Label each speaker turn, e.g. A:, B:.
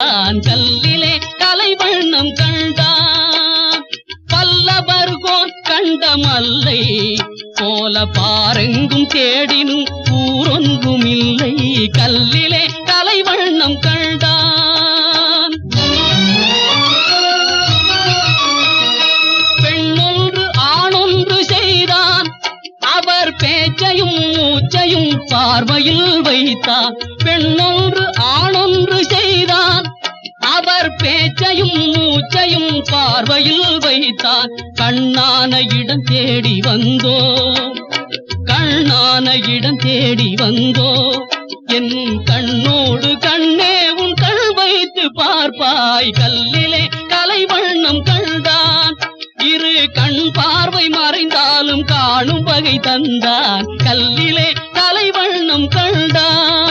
A: கண்டான் கல்லிலே கலைவண்ணம் கண்டான் பல்லவர்கோன் கண்ட மல்லை போல பாரெங்கும் தேடினும் ஊரொன்றும் இல்லை கல்லிலே கலைவண்ணம் கண்டான் பெண்ணொன்று ஆணொன்று செய்தான் அவர் பேச்சையும் மூச்சையும் பார்வையில் வைத்தார் பெண்ணொன்று ஆணொன்று செய்தான் அவர் பேச்சையும் மூச்சையும் பார்வையில் வைத்தார் கண்ணான இடம் தேடி வந்தோ கண்ணான இடம் தேடி வந்தோ என் கண்ணோடு கண்ணே உன் கண் வைத்து பார்ப்பாய் கல்லிலே கலைவண்ணம் கண்டான் இரு கண் பார்வை மறைந்தாலும் காணும் வகை தந்தான் கல்லிலே கலைவண்ணம் கண்டான்